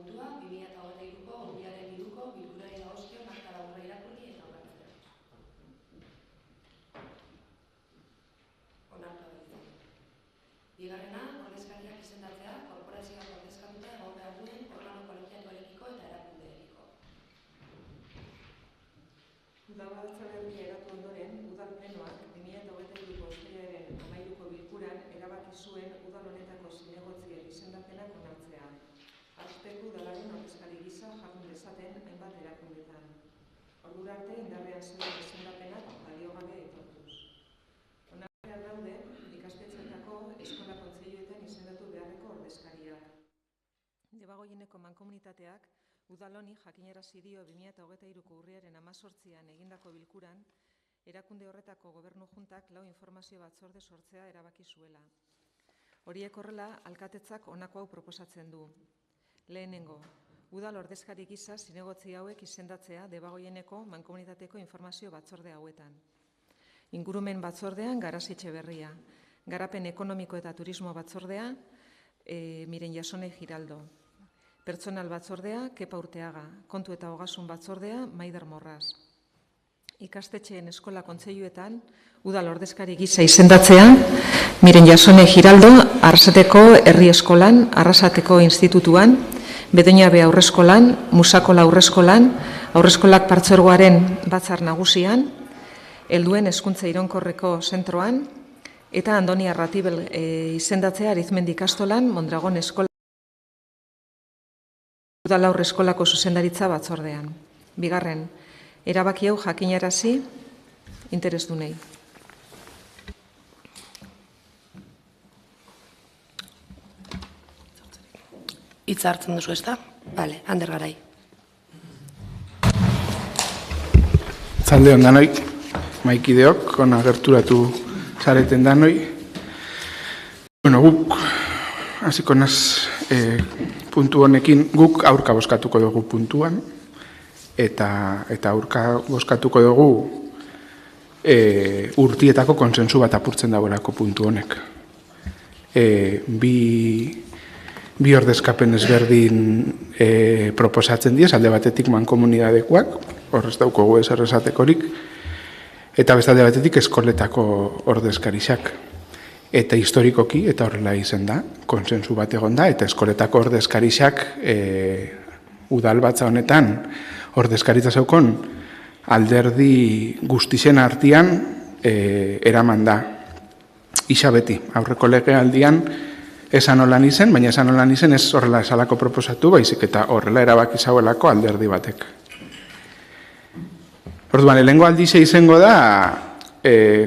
puntua, 2023ko urriaren 3ko bilkurari dagozkion akta laburra irakurri eta onartzea. Onartua da. Bigarrena, ordezkariak izendatzea, korporazioak ordezkatuta egon behar duen organo kolegiatuarekiko eta erakundeekiko. Udalbatzarreria eratu ondoren, udal plenoak 2023ko uztailaren 13ko bilkuran erabaki zuen udal honetako zinegotzien izendapenak onartzea. Azteko udalaren ordezkari gisa jardun dezaten hainbat erakundetan. Ordura arte indarrean zeuden izendapenak baliogabe aitortuz. Onartzear daude ikastetxeetako eskola kontseiluetan izendatu beharreko ordezkariak. Debagoieneko mankomunitateak udal honi jakinarazi dio 2023ko urriaren 18an egindako bilkuran, erakunde horretako gobernu juntak 4 informazio batzorde sortzea erabaki zuela. Horiek horrela, alkatetzak honako hau proposatzen du. Lehenengo, udal ordezkari gisa zinegotzi hauek izendatzea debagoieneko mankomunitateko informazio batzorde hauetan. Ingurumen batzordean Garasi Etxeberria, Garapen Ekonomiko eta Turismo batzordea Miren Jasone Giraldo. Pertsonal batzordea Kepa Urteaga, Kontu eta Ogasun batzordea Maider Morraz. Ikastetxeen eskola kontseiluetan udal ordezkari gisa izendatzea Miren Jasone Giraldo Arrasateko Herri Eskolan, Arrasateko Institutuan, Bedoñabe Aurreskolan, Musakola Aurreskolan, Aurreskolak Partzuergoaren batzar nagusian, Helduen Hezkuntza Iraunkorreko zentroan, eta Andoni Arratibel izendatzea Arizmendi ikastolan, Mondragon Eskola Udal Aurreskolako zuzendaritza batzordean. Bigarren, erabaki hau jakinarazi interesdunei. Hitza hartzen duzu, ezta? Bale, Ander Garai. Zalde hon danoi, maikideok, ona gerturatu zareten danoi. Bueno, guk, hasiko naz puntu honekin, guk aurka bozkatuko dugu puntuan, eta aurka bozkatuko dugu urtietako konsensu bat apurtzen dagoelako puntu honek. Bi ordezkapen ezberdin proposatzen diez, alde batetik mankomunidadekoak, horrez daukogu ezer esatekorik, eta bestalde batetik eskoletako ordezkarixak. Eta historikoki, eta horrela izen da, konsensu bat egon da, eta eskoletako ordezkarixak udal batza honetan ordezkaritza zeukon alderdi guztien artean eraman da. Isa beti, aurreko legealdian esan holan izen, baina esan holan izen ez horrela esalako proposatu, baizik eta horrela erabaki zauelako alderdi batek. Orduan, lehengo aldize izango da,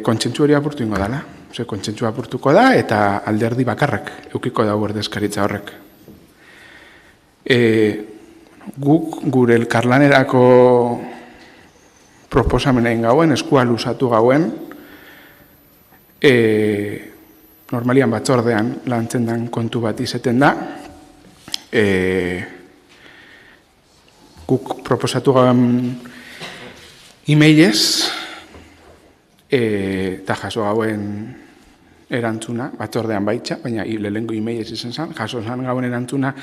kontsentsu hori apurtu ingo dala. Kontsentsu apurtuko da, eta alderdi bakarrak eukiko da ordezkaritza horrek. Guk gure elkarlanerako proposamenein gauen, eskua luzatu gauen, normalian batzordean lantzen den kontu bat izeten da. Guk proposatu gauen e-mailez, eta jaso gauen erantzuna, batzordean baitxa, baina lehengo e-mailez izen zan, jaso zan gauen erantzuna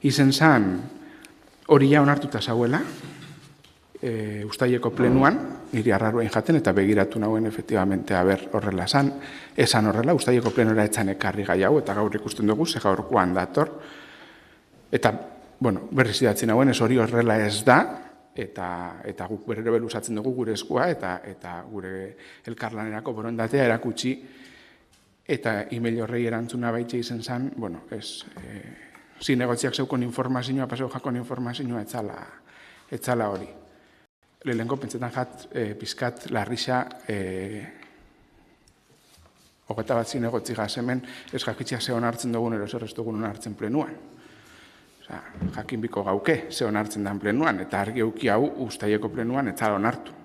izen zan hori ja onartuta zauela, uztaileko plenuan, niri arraroen jaten, eta begiratu nauen efektibamente horrela zan, esan horrela, uztaileko plenora etzan ekarri gai hau, eta gaur ikusten dugu, ze gaurkoan dator, eta, bueno, berriz idatzen nauen, ez hori horrela ez da, eta guk berriro beluzatzen dugu gure eskua, eta gure elkarlanerako borondatea erakutsi, eta e-mail horrei erantzuna baitxe izen zan, bueno, ez, zinegotziak zeukon informazioa, paseo jakon informazioa etzala hori. Lehenko pentsetan jat, pizkat, larrixa, hogeta bat zinegotzi gazemen, ez jakitxea ze honartzen dugun, ero zer ez dugun honartzen plenuan. Jakin biko gauke, ze honartzen dan plenuan, eta argi euki hau uztaileko plenuan etzala honartu.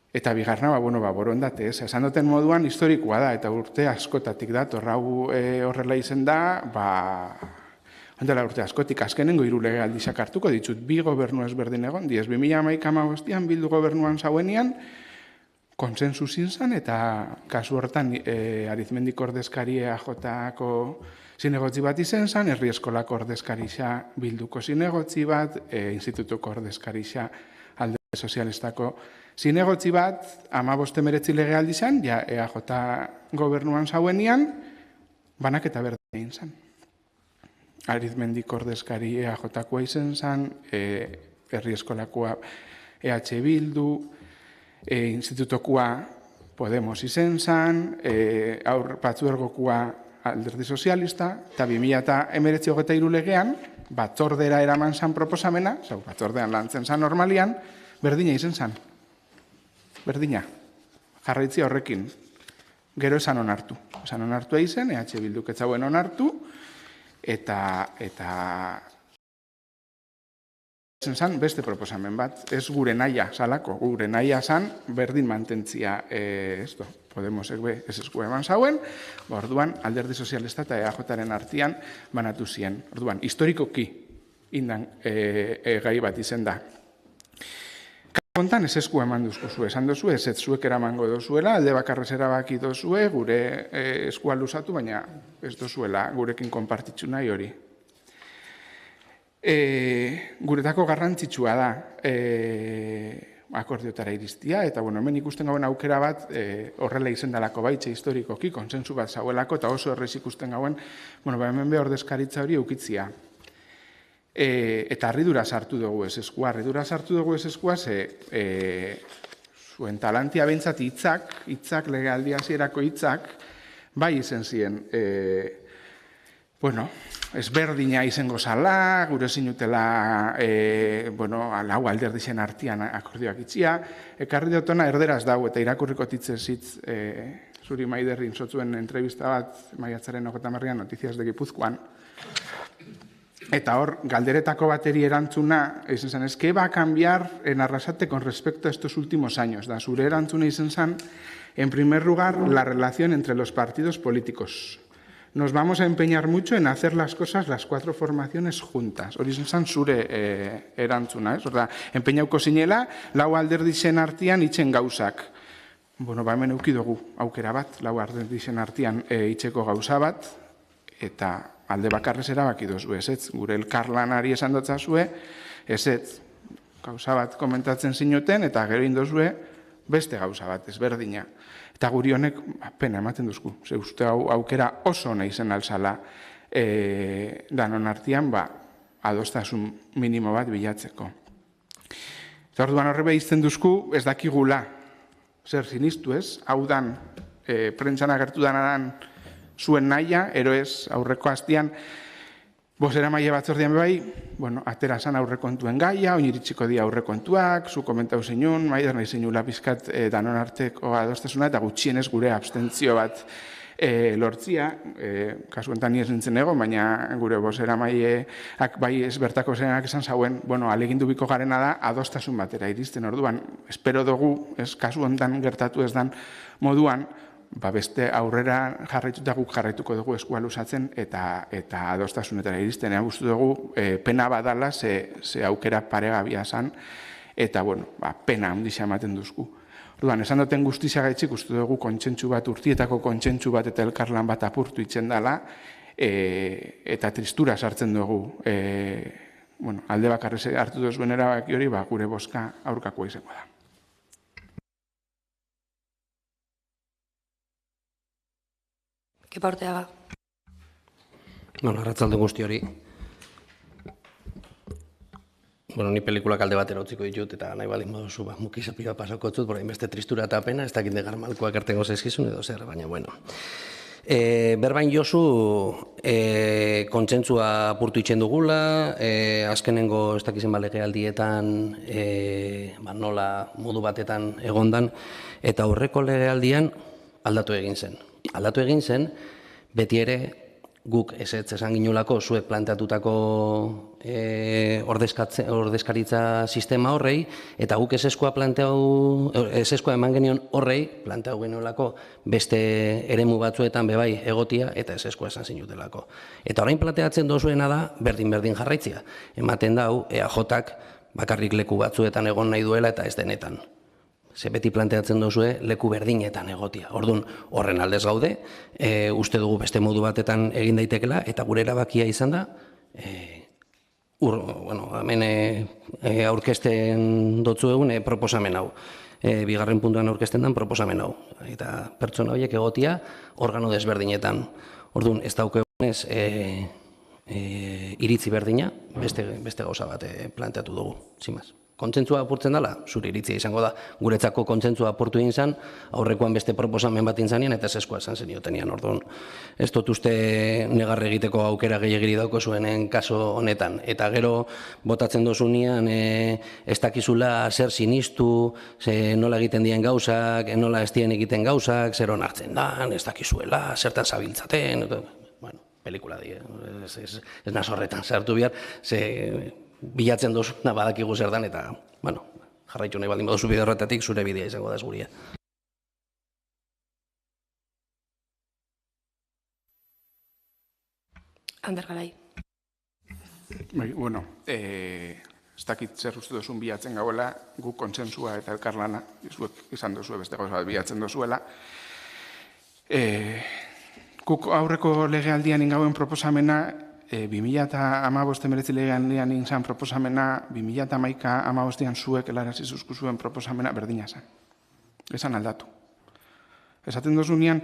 Eta bigarna, borondate, esan duten moduan historikoa da, eta urte askotatik da, torrau horrela izen da, ondela urte askotik, azkenengo 3 legealdiak hartuko ditut, 2 gobernu ezberdin egon, 2011-2015 Bildu gobernuan zauenian, konsensu zintzen, eta kasu hortan arizmendiko ordezkari EAJ-ko zinegotzi bat izen zen, herri eskolako ordezkarixa bilduko zinegotzi bat, institutuko ordezkarixa alderdi sozialistako zinegotzi bat, 15-19 legealdi zen, ja EAJ gobernuan zauenian, banaketa berdin egin zen. Arizmendiko ordezkari EAJ-koa izen zen, herri eskolakoa EH Bildu, institutokoa Podemos izen zen, patzuergokoa alderdi sozialista, eta 2019 legean, batzordera eraman zen proposamena, batzordean lantzen zen normalian, berdina izen zen. Berdina. Jarraitzia horrekin. Gero esan onartu. Esan onartua izen, EH Bilduk etzauen onartu, eta esan zen beste proposamen bat. Ez gure naia salako, gure naia zen berdin mantentzia Podemosek be ez esku eman zauen, orduan alderdi sozialista eta EAJ-aren artean banatu zien. Orduan, historikoki indan gai bat izen da. Kontan ez esku eman duzkozu, esan dozu, ez zuek eramango dozuela, alde bakarrez erabaki dozue, gure eskua luzatu, baina ez dozuela gurekin konpartitzu nahi hori. Guretako garrantzitsua da akordiotara iristia, eta hemen ikusten gauen aukera bat horrela izendalako baitxe historikoki, konsensu bat zauelako, eta oso errez ikusten gauen, hemen be ordezkaritza hori eukitzia. Eta harridura sartu dugu ez eskua, zuen talantia behintzat hitzak, legealdi hasierako hitzak, bai izen ziren, ezberdina izango zala, gure zinutela, lau alderdixen artian akordioak itxia, ekarri dutona erderaz dau, eta irakurriko titzezitz, zuri Maiderrin zotzuen entrevista bat, maiatzaren 30 Noticias de Gipuzkoan, eta hor, galderetako bateri erantzuna, izen zen, ¿qué va a cambiar en Arrasate con respecto a estos últimos años? Da, zure erantzuna izen zen, en primer lugar, la relación entre los partidos políticos. Nos vamos a empeñar mucho en hacer las cosas, las 4 formaciones juntas. Hori zen zure erantzuna, ez? Horda, empeñauko zinela, lau alderdixen artian itzen gauzak. Hemen eukidugu aukera bat, lau alderdixen artian itzeko gauza bat, eta alde bakarrez erabaki dozu, ez? Gure elkarlanari esan dotzazue, ez? Gauza bat komentatzen zinuten, eta gero indozue beste gauza bat, ezberdina. Eta guri honek pena ematen duzku. Ze uste aukera oso nahi zen alzala danon artian, adostasun minimo bat bilatzeko. Eta orduan horrebe izten duzku, ez dakigula zer sinistu ez, hau dan, prentsan agertu danadan zuen naia, ero ez aurreko hastian, bozera maile batzordian bai, atera zan aurrekontuen gaia, oiniritsiko dia aurrekontuak, zu komentau zinun, maider nahi zinula pizkat danon arteko adostasuna, eta gutxienez gure abstentzio bat lortzia, kasu enten ni ez nintzen ego, baina gure bozera maileak bai ez bertako zenak esan zauen, alegindu biko garena da adostasun batera iristen orduan. Espero dugu, kasu enten gertatu ez dan moduan, beste aurrera jarraituta guk jarraituko dugu eskua luzatzen eta adostasunetara iristen. Gustu dugu pena badala ze aukera paregabia zan eta pena handixa ematen duzku. Orduan, esan duten guztizia gaitxik uste dugu kontsentsu bat, urtietako kontsentsu bat eta elkarlan bat apurtu itzen dela eta tristura sartzen dugu. Alde bakarrez hartu duzuen erabaki hori, gure bozka aurkakoa izango da. Kepa Orteaga. Arratzalde guzti hori. Ni pelikulak alde batera utziko ditut, eta nahi balin baduzu, mukizapioa pasako txut, beste tristura eta pena, ez dakit negar malkoak ertengo zaizkizun edo zer, baina Berbain jozu, kontsentzua apurtu itxen dugula, azkenengo ez dakizen legealdietan, nola modu batetan egondan, eta aurreko legealdian aldatu egin zen. Aldatu egin zen, beti ere guk ezetz esan ginulako zuek planteatutako ordezkaritza sistema horrei, eta guk ezeskua eman genion horrei, planteatu genuelako beste eremu batzuetan bebai egotia, eta ezeskua esan zinutelako. Eta orain planteatzen dozuena da, berdin jarraitzia. Ematen dau, EAJak bakarrik leku batzuetan egon nahi duela eta ez denetan. Ze beti planteatzen duzue leku berdinetan egotia. Orduan, horren aldez gaude, uste dugu beste modu batetan egin daitekela, eta gure erabakia izan da, hemen aurkezten dotzu egun proposamen hau. Bigarren puntuan aurkezten den proposamen hau. Eta pertsona horiek egotia organo desberdinetan. Orduan, ez daukegunez iritzi berdina, beste gauza bat planteatu dugu, zimaz. Kontsentzua apurtzen dela, zure iritzia izango da. Guretzako kontsentzua apurtu egin zen, aurrekoan beste proposamen bat intzanien, eta ezezkoa esan zeniotenean. Orduan, ez dut uste negarre egiteko aukera gehiagiri dauko zuenen kaso honetan. Eta gero, botatzen dozunean, ez dakizula zer sinistu, nola egiten dien gauzak, nola ez dien egiten gauzak, zer onartzen dan, ez dakizuela, zertan zabiltzaten, bueno, pelikula di, ez naz horretan sartu behar, bilatzen dozuna badakigu zer dan, eta, bueno, jarraitu nahi baldin baduzu bide horretatik, zure bidea izango da guria. Ander Garai. Bueno, ez dakit zer uste duzun bilatzen gauela, guk kontsentsua eta elkarlana, zuek izan duzu beste gauza bat bilatzen duzuela. Guk aurreko legealdian ingauen proposamena, 2015 legealdian inzan proposamena, 2011an zuek helarazi zuzkuzuen proposamena berdina zen. Esan aldatu. Esaten dozunean,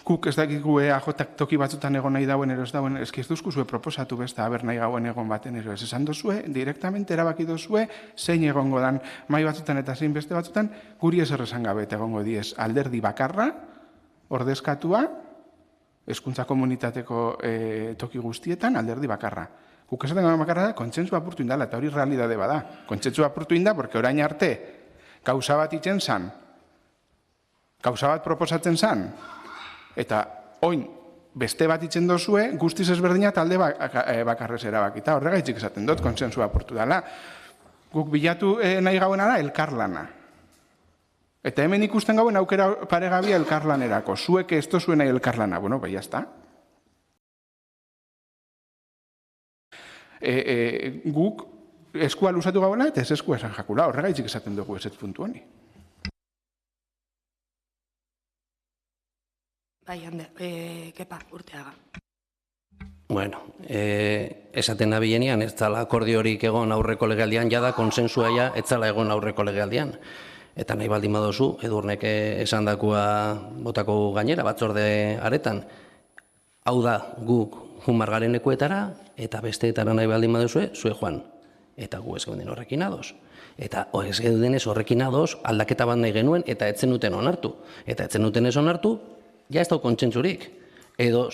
guk ez dakigu EAJak toki batzutan egon nahi dauen, ero ez dauen, ez duzkuzue proposatu beste aber nahi gauen egon baten, ero ez esan dozue, direktamente erabaki dozue, zein egongo dan mai batzutan eta zein beste batzutan, guri ezer esan gabe eta egongo diez alderdi bakarra, ordezkatua, hezkuntza komunitateko toki guztietan alderdi bakarra. Guk esaten gaude bakarra da, kontsentsu apurtu indala, eta hori realidade bada. Kontsentsu apurtu inda, porque orain arte, gauza bat itzen zan, gauza bat proposatzen zan, eta oin beste bat itzen dozue, guztiz ezberdina talde bakarrez erabakita. Horregaitzik esaten dut, kontsentsu apurtu dela. Guk bilatu nahi gauen da, elkarlana. Eta hemen ikusten gauen aukera paregabia elkarlanerako. Zuek ez dozuen nahi elkarlana. Bueno, bai, jazta. Guk eskua luzatu gauela eta ez eskua esan jakula. Horregaitzik esaten dugu ez puntu honi. Bai, Ander, kepa, Urteaga. Bueno, esaten nabilenean, ez zala akordiorik egon aurreko legealdian, jada konsensua ja, ez zala egon aurreko legealdian. Eta nahi baldin baduzu, Edurnek esan dakua botako gainera, batzorde aretan. Hau da, guk jun margaren ekuetara, eta besteetara nahi baldin baduzue, zue joan. Eta gu ez geuden horrekin ados. Eta ez geuden ez horrekin ados, aldaketa bat nahi genuen, eta etzen duten onartu. Eta etzen duten ez onartu, ja ez dau kontsentsurik. Edo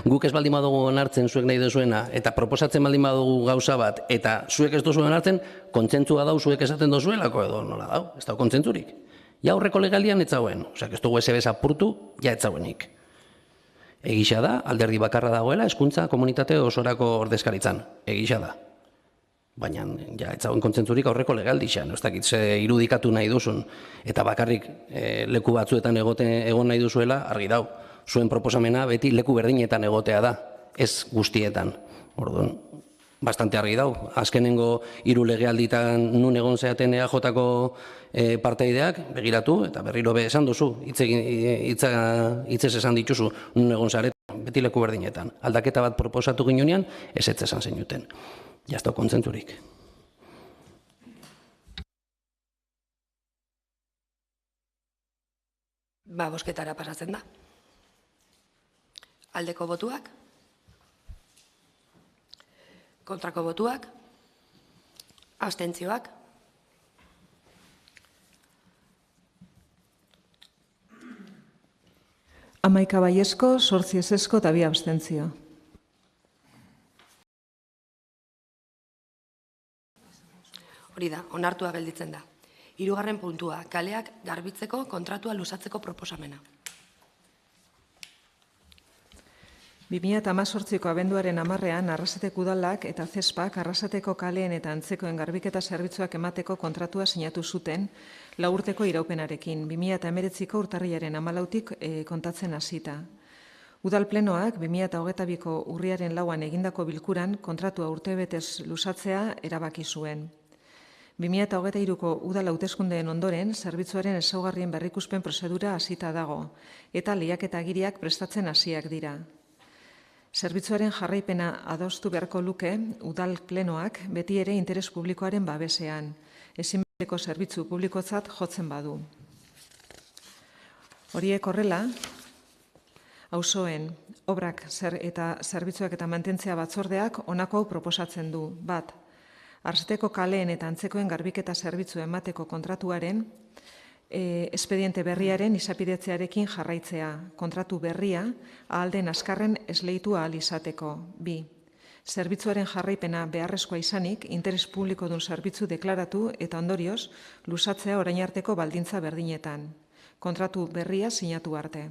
guk ez baldin badugu onartzen zuek nahi duzuena, eta proposatzen baldin badugu gauza bat, eta zuek ez duzuen onartzen, kontsentsua dau zuek esaten duzuelako edo nola dau, ez dau kontsentsurik. Ja aurreko legaldian ez zauen, osea, ez dugu SBS apurtu, ja ez zauenik. Egisa da, alderdi bakarra dagoela, hezkuntza komunitate osorako ordezkaritzan, egisa da. Baina, ja, ez zauen kontsentsurik aurreko legaldixan, ez dakit ze irudikatu nahi duzun, eta bakarrik leku batzuetan egon nahi duzuela, argi dau. Zuen proposamena beti leku berdinetan egotea da, ez guztietan. Orduan, bastante argi dau. Azkenengo 3 legealditan nun egon zeaten EAJko parteideak, begiratu, eta berriro be esan duzu, hitzez esan dituzu, nun egon zaretan, beti leku berdinetan. Aldaketa bat proposatu ginean, ez esan zenuten. Jazto kontzentzurik. Ba, bosketara pasatzen da. Aldeko botuak, kontrako botuak, abstentzioak, Hamaika baiezko, 8 ezezko eta 2 abstentzio. hori da, onartua gelditzen da. 3. puntua, kaleak garbitzeko kontratua luzatzeko proposamena. 2018ko abenduaren 10ean Arrasateko udalak eta CESPAK Arrasateko kaleen eta antzekoen garbiketa zerbitzuak emateko kontratua sinatu zuten 4 urteko iraupenarekin, 2019ko urtarrilaren 14tik kontatzen hasita. Udal plenoak 2022ko urriaren 4an egindako bilkuran kontratua urtebetez luzatzea erabaki zuen. 2023ko udal hauteskundeen ondoren, zerbitzuaren ezaugarrien berrikuspen prozedura hasita dago, eta lehiaketa agiriak prestatzen hasiak dira. Zerbitzuaren jarraipena adostu beharko luke udal plenoak beti ere interes publikoaren babesean, ezinbesteko zerbitzu publikotzat jotzen badu. Horiek horrela, auzoen, obrak eta zerbitzuak eta mantentzea batzordeak honako hau proposatzen du. Bat, Arsteko kaleen eta antzekoen garbiketa zerbitzu emateko kontratuaren espediente berriaren izapidetzearekin jarraitzea, kontratu berria ahal den azkarren esleitu ahal izateko. Bi, zerbitzuaren jarraipena beharrezkoa izanik, interes publikodun zerbitzu deklaratu eta ondorioz, luzatzea orain arteko baldintza berdinetan. Kontratu berria sinatu arte.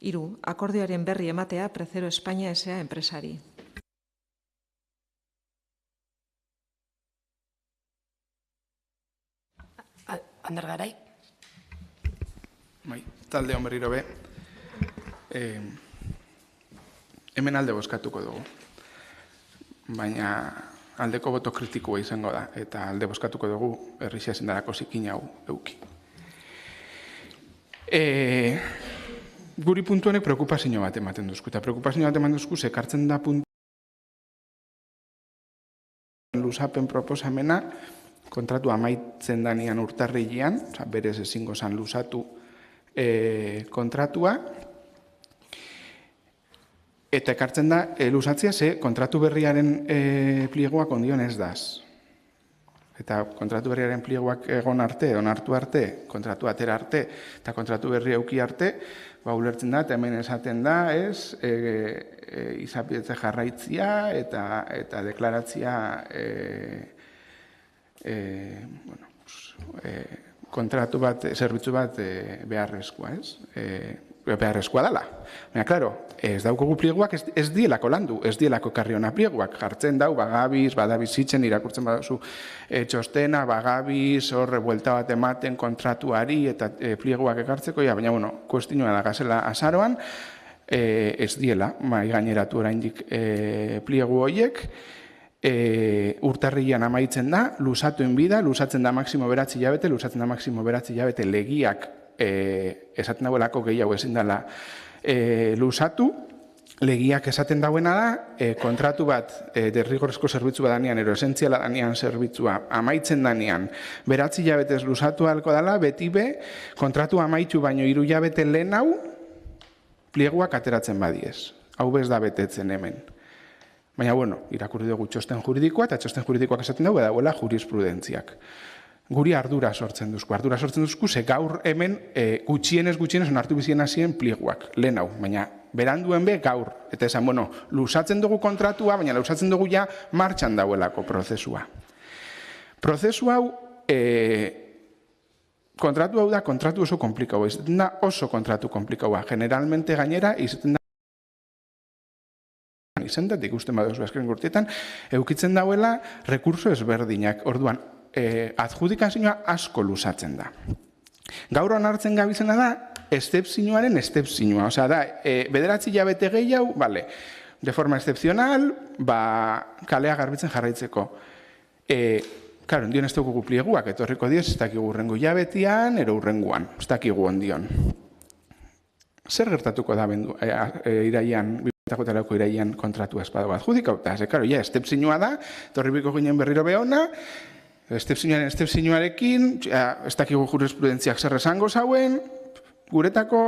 3. Akordioaren berri ematea Prezero Espainia S.A. enpresari. Ander Garai. Bai, talde hon berriro be. Hemen alde bozkatuko dugu. Baina aldeko boto kritikoa izango da, eta alde bozkatuko dugu herrixea zendarako zikin hau euki. Guri puntu honek preokupazio bat ematen duzku, eta preokupazio bat ematen duzku sekartzen da puntu luzapen proposamena, kontratu amaitzen danean urtarrilean, berez ezingo zan luzatu kontratua, eta ekartzen da luzatzea ze kontratu berriaren pliegoak ondion ez daz. Eta kontratu berriaren pliegoak egon arte, onartu arte, kontratu atera arte, eta kontratu berri euki arte, ulertzen da, eta hemen esaten da, izapidetze jarraitzia eta deklaratzia kontratu bat, zerbitzu bat beharrezkoa, ez? Beharrezkoa dela. Baina, klaro, ez daukogu pliegoak ez dielako landu, ez dielako karriona pliegoak. Jartzen dau, bagabiz, badabizitzen, irakurtzen baduzu txostena, bagabiz, horre buelta bat ematen kontratuari eta pliegoak ekartzeko, baina, bueno, kuestinua da gazela azaroan, ez diela, mai gaineratu oraindik pliego horiek, urtarrilean amaitzen da, luzatzen da maksimo 9 hilabete, luzatzen da maksimo 9 hilabete legiak esaten dauelako gehiago ezin dela luzatu, legiak esaten dauena da, kontratu bat derrigorrezko zerbitzu badanean, esentziala danean zerbitzua amaitzen danean, 9 hilabetez luzatu ahalko dela, beti be, kontratu amaitu baino 3 hilabete lehen hau, pliegoak ateratzen badiez. Hau bez da betetzen hemen. Baina, bueno, irakurri dugu txosten juridikoa, eta txosten juridikoak esaten dugu, dauela jurisprudentziak. Guri ardura sortzen duzku, ze gaur hemen gutxienez onartu bizien hasien pliegoak, lehen hau, baina beranduen be gaur, eta esan, bueno, luzatzen dugu kontratua, baina luzatzen dugu ja martxan dauelako prozesua. Prozesu hau, kontratu hau da, kontratu oso komplikaua, izaten da oso kontratu komplikaua, generalmente gainera, izaten da izendatik ikusten badoz azken urteetan, eukitzen dauela rekurso ezberdinak, orduan, adjudikazioa asko luzatzen da. Gaur onartzen gabizena da, estepzioaren estepzioa, osea da, 9 hilabete gehiago, bale, de forma excepcional, kalea garbitzen jarraitzeko. Claro, ondion ez dugu plieguak, etorriko dioz, ez dakigu urrengo hilabetean, ero urrengoan, ez dakigu ondion. Zer gertatuko da iraian, iraian kontratu espada bat judikauta. Karo, ja, estepzioa da, torribiko ginen berriro behona, estepzioarekin, ez dakigu jurisprudentziak zer esango zauen, guretako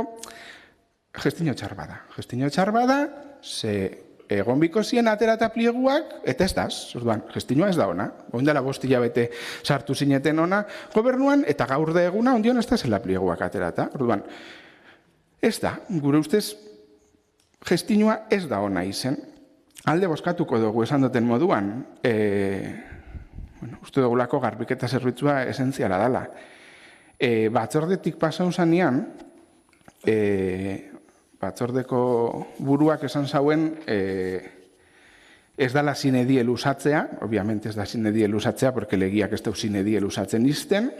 gestio txar bada. Gestio txar bada, ze egon biko zien atera eta plieguak, eta ez daz, orduan, gestioa ez da ona. Oindela 5 hilabete sartu zineten ona gobernuan, eta gaur da eguna, ondion ez da zela plieguak atera eta, orduan, ez da, gure ustez, gestioa ez da ona izen. Alde bozkatuko dugu esan duten moduan, uste dugulako garbiketa zerbitzua esentziala dela. Batzordetik pasaun zanean, batzordeko buruak esan zauen ez dala zinedie luzatzea, obviamente ez da zinedie luzatzea, porque legiak ez dau zinedie luzatzen izten,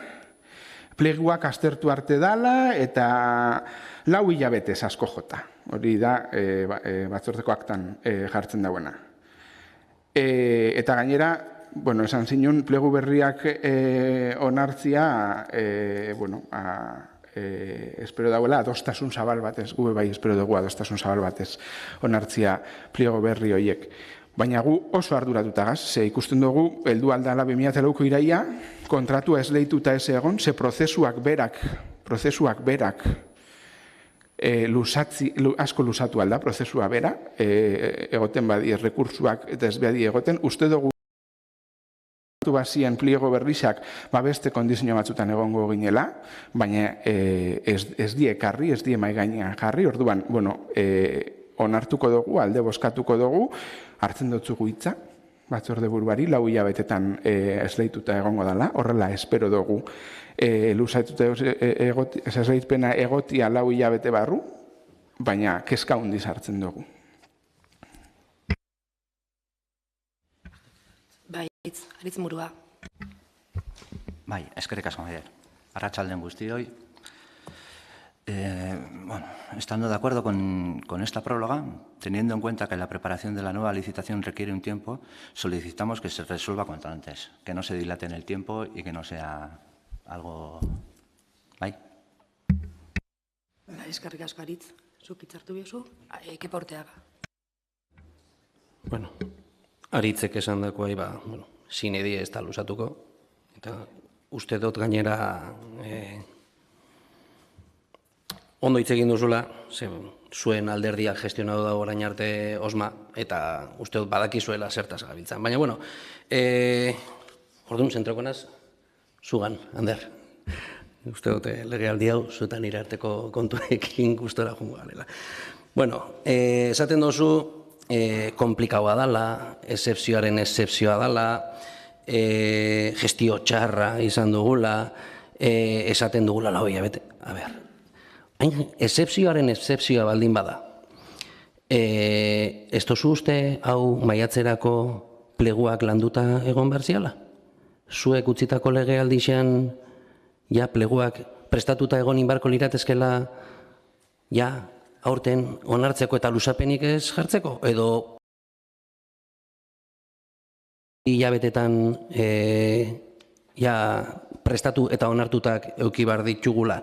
pleguak aztertu arte dala, eta 4 hilabetez asko jota. Hori da batzordeko aktan jartzen dauena. Eta gainera, esan zinun, plegu berriak onartzia, espero dauela adostasun zabal batez, gube bai espero dugu adostasun zabal batez onartzia pliego berri horiek. Baina gu oso arduratuta gaz, ze ikusten dugu, heldu aldala 2008ko iraia, kontratua ez lehituta ez egon, ze prozesuak berak asko lusatu alda, prozesua bera, egoten badi errekursuak eta ez behadi egoten, uste dugu bazien pliego berrizak beste kondizio batzutan egongo ginela, baina ez die ekarri, ez die mai gainean jarri, orduan, onartuko dugu, alde bozkatuko dugu, hartzen dutzugu hitza, batzorde buruari, 4 hilabetetan esleituta egongo dela, horrela espero dugu, luzaituta esleitpena egotia 4 hilabete barru, baina kezka hundiz hartzen dugu. Aritz Murua. Bai, eskerrik asko, arratsalden guztioi. Estando de acuerdo con esta próloga, teniendo en cuenta que la preparación de la nueva licitación requiere un tiempo, solicitamos que se resuelva cuanto antes, que no se dilate en el tiempo y que no sea algo... Bai. Eskerrik asko, Aritz. Zuk hitzartu biozu, Kepa Orteaga. Aritzek esan dakoa, sine die ez da luzatuko, eta uste dut gainera ondo hitz egin duzula, zuen alderdiak gestionatu da orain arte osma, eta uste dut badakizuela zertaz gabiltzan. Baina, orduan zentrokonaz, zugan, Ander. Uste dut legealdi hau zuetan irarteko kontuekin gustora jungo garela. Esaten dozu, komplikaua dala, excepzioaren excepzioa dala, gestio txarra izan dugula, esaten dugula 4 hilabete. Excepzioaren excepzioa baldin bada. Ez tozu uste hau maiatzerako pleguak landuta egon behar ziala? Zuek utzitako legealdixean pleguak prestatuta egon inbarko liratezkela aurten onartzeko eta luzapenik ez jartzeko, edo hilabetetan prestatu eta onartutak euki bar ditugula.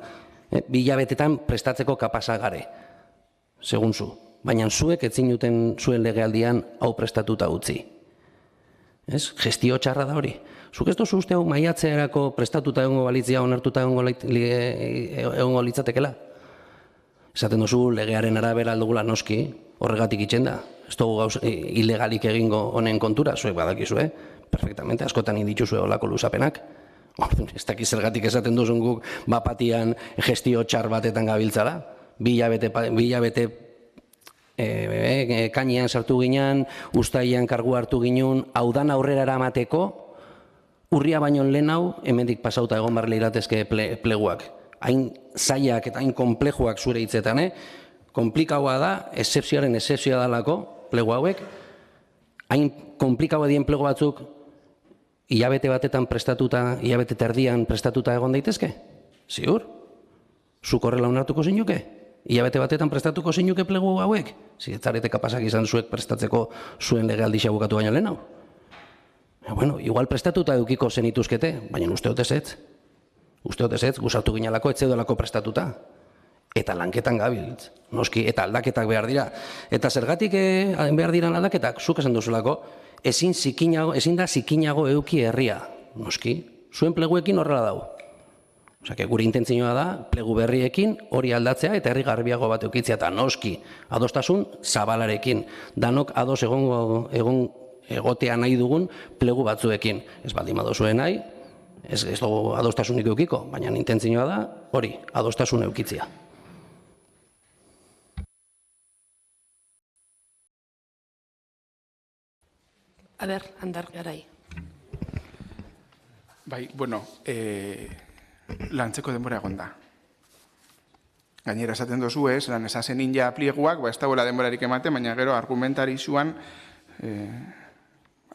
2 hilabetetan prestatzeko kapasa gare, segun zu. Baina zuek ez zinuten zuen legealdian hau prestatuta utzi. Gestio txarra da hori. Zuk ez dozu uste hau maiatzearako prestatuta egongo balitzia onartuta egongo litzatekela? Esaten duzu legearen arabera aldugula noski, horregatik itxen da. Ez dugu gauz ilegalik egingo honen kontura, zuek badakizue, perfectamente, askotan indituzue olako luzapenak. Ez dakiz zergatik esaten duzun guk bapatian gestio txar batetan gabiltzala. 2 hilabete kainean sartu ginen, uztailean kargu hartu ginen, hau dan aurrera eramateko, urria baino lehen hau, hemendik pasauta egon barle iratezke pleguak. Hain zaiak eta hain komplejuak zure hitzetan, komplikaua da, excepzioaren excepzioa dalako, plegu hauek, hain komplikaua dien plegu batzuk, hilabete batetan prestatuta, hilabete terdian prestatuta egon daitezke? Ziur? Zuk horrela onartuko zinuke? Hilabete batetan prestatuko zinuke plegu hauek? Ziretzarete kapasak izan zuek prestatzeko zuen legealdixa bukatu baino lehen hau? Igual prestatuta eukiko zenituzkete, baina uste dut ez. Uste dut ez, gusartu ginalako, etzeudalako prestatuta. Eta lanketan gabiltz, noski, eta aldaketak behar dira. Eta zergatik behar diran aldaketak, zuk esan duzulako, ezin da zikinago euki herria, noski. Zuen pleguekin horrela dau. Gure intentzioa da, plegu berriekin hori aldatzea eta herri garbiago bat eukitzea, eta noski, adostasun zabalarekin. Danok ados egotea nahi dugun plegu batzuekin. Ez baldin badozuen nahi, ez dugu adostasunik eukiko, baina intentzioa da hori, adostasun eukitzea. Ander, Garai. Lantzeko denbora egon da. Gainera esaten dozu ez, lan esazen inja plieguak, ez dagoela denborarik ematen, baina gero argumentari zuan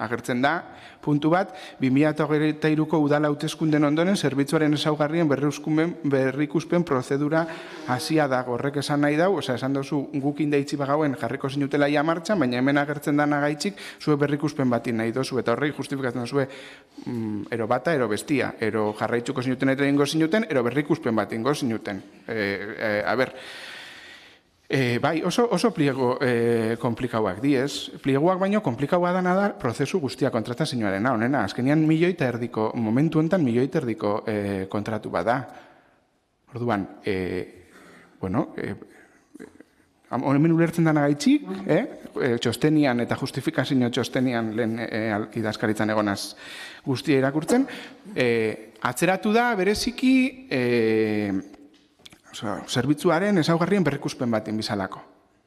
agertzen da, puntu bat, 2023ko udal hauteskunden ondoren zerbitzuaren ezaugarrien berrikuspen prozedura hasia dago. Horrek esan nahi dau, esan duzu guk indeitzi bagauen jarriko zinutela ia martxan, baina hemen agertzen dana gaitxik, zue berrikuspen batin nahi dozu, eta horrek justifikatzen zue ero bata, ero bestia, ero jarraitzuko zinuten eta ingo zinuten, ero berrikuspen bat ingo zinuten. Bai, oso pliego komplikauak diez. Pliegoak baino komplikauak dana da prozesu guztia kontratazioarena, honena. Azkenean momentu honetan milioi eta erdiko kontratu bada. Orduan, hemen ulertzen dana gaitxik, txostenian eta justifikazio txostenian lehen idazkaritzan egonaz guztia irakurtzen, atzeratu da bereziki zerbitzuaren ezaugarrien berrikuspen batin bizalako.